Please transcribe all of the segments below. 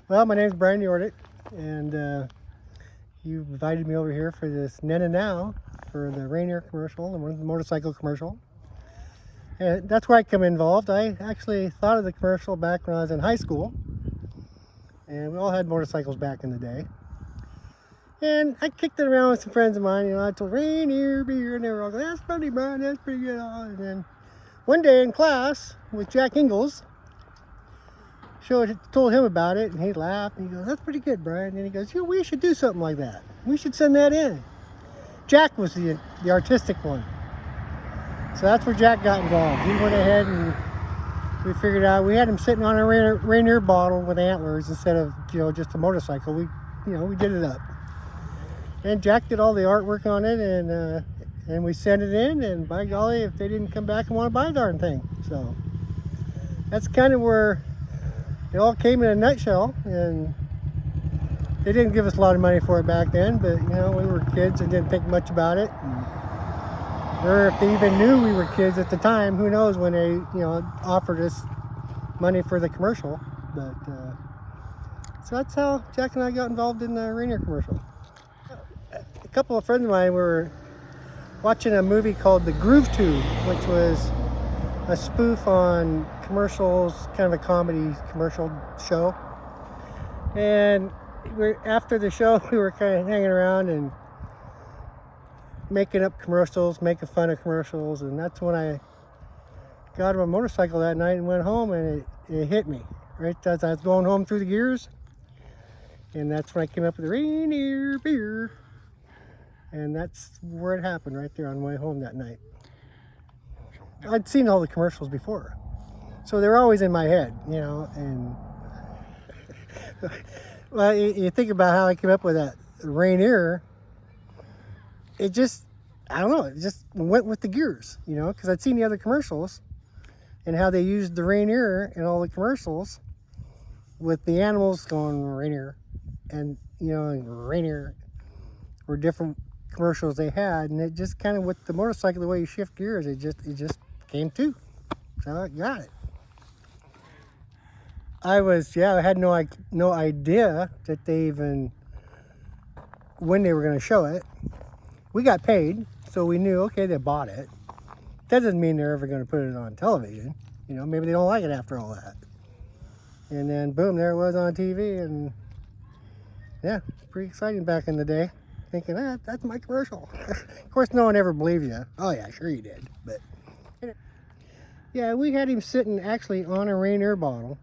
Well, my name's Brian Nyjordet, and you invited me over here for this then and now for the Rainier commercial, the motorcycle commercial. And that's where I come involved. I actually thought of the commercial back when I was in high school, and we all had motorcycles back in the day. And I kicked it around with some friends of mine. I told Rainier Beer, and they were all going, "That's funny, Brian. That's pretty good." And then one day in class with Jack Ingalls, told him about it, and he laughed, and he goes, "That's pretty good, Brian." And he goes, we should do something like that. We should send that in." Jack was the artistic one. So that's where Jack got involved. He went ahead and we figured out, we had him sitting on a Rainier bottle with antlers instead of, just a motorcycle. We did it up. And Jack did all the artwork on it, and we sent it in, and by golly, if they didn't come back and want to buy the darn thing. So that's kind of where it all came in a nutshell, and they didn't give us a lot of money for it back then, but we were kids and didn't think much about it. Or if they even knew we were kids at the time, who knows when they, offered us money for the commercial. But so that's how Jack and I got involved in the Rainier commercial. A couple of friends of mine were watching a movie called The Groove Tube, which was a spoof on commercials, kind of a comedy commercial show. And after the show, we were kind of hanging around and making up commercials, making fun of commercials, and that's when I got on a motorcycle that night and went home, and it hit me right as I was going home through the gears, and that's when I came up with the Rainier Beer, and that's where it happened, right there on my way home that night. I'd seen all the commercials before, so they're always in my head, and well, you think about how I came up with that Rainier. It just, I don't know, it just went with the gears, because I'd seen the other commercials and how they used the Rainier in all the commercials with the animals going Rainier, and Rainier were different commercials they had, and it just kind of, with the motorcycle, the way you shift gears, it just came to. So I got it. I had no idea that they even, when they were going to show it. We got paid, so we knew, okay, they bought it. That doesn't mean they're ever going to put it on television. Maybe they don't like it after all that. And then, boom, there it was on TV, and yeah, pretty exciting back in the day. Thinking, that's my commercial. Of course, no one ever believed you. Oh yeah, sure you did. But yeah, we had him sitting actually on a Rainier bottle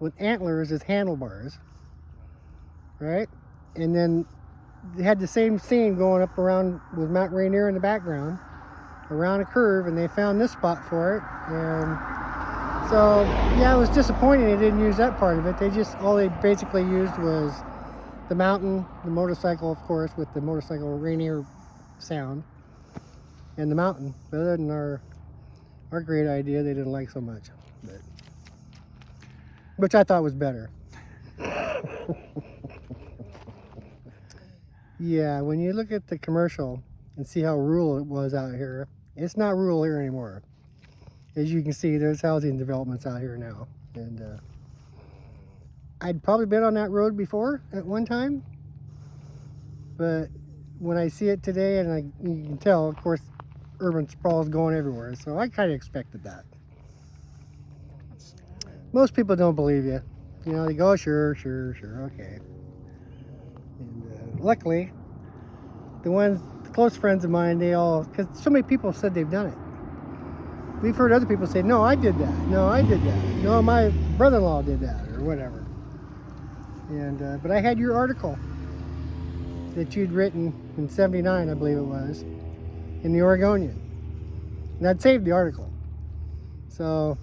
with antlers as handlebars, right? And then they had the same scene going up around with Mount Rainier in the background, around a curve, and they found this spot for it. And so, yeah, it was disappointing they didn't use that part of it. All they basically used was the mountain, the motorcycle, of course, with the motorcycle Rainier sound, and the mountain. But other than our great idea, they didn't like so much, which I thought was better. Yeah, when you look at the commercial and see how rural it was out here, it's not rural here anymore. As you can see, there's housing developments out here now. And I'd probably been on that road before at one time, but when I see it today, and you can tell, of course, urban sprawl is going everywhere, so I kind of expected that. Most people don't believe you. They go, sure, okay. And luckily, the close friends of mine, because so many people said they've done it. We've heard other people say, "No, I did that. No, I did that. No, my brother-in-law did that," or whatever. And but I had your article that you'd written in '79, I believe it was, in the Oregonian, and I'd saved the article. So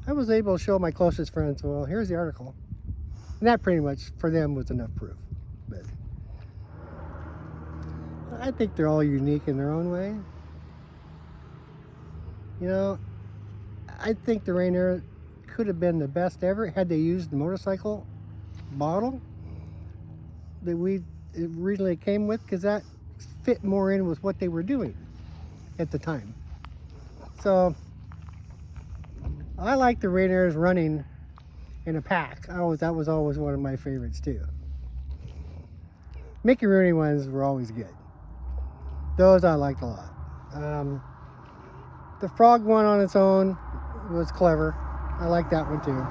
I was able to show my closest friends, well, here's the article. And that pretty much, for them, was enough proof. But I think they're all unique in their own way. I think the Rainier could have been the best ever had they used the motorcycle bottle that it originally came with, because that fit more in with what they were doing at the time. So I like the Rainiers running in a pack. That was always one of my favorites too. Mickey Rooney ones were always good. Those I liked a lot. The frog one on its own was clever. I like that one too.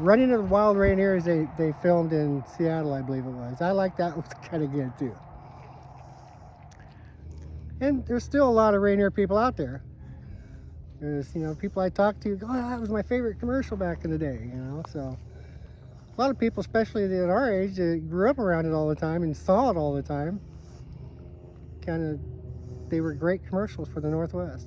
Running of the Wild Rainiers, they filmed in Seattle, I believe it was. I like that. It was kind of good too. And there's still a lot of Rainier people out there. There's, people I talk to go, oh, that was my favorite commercial back in the day, So a lot of people, especially at our age, that grew up around it all the time and saw it all the time, they were great commercials for the Northwest.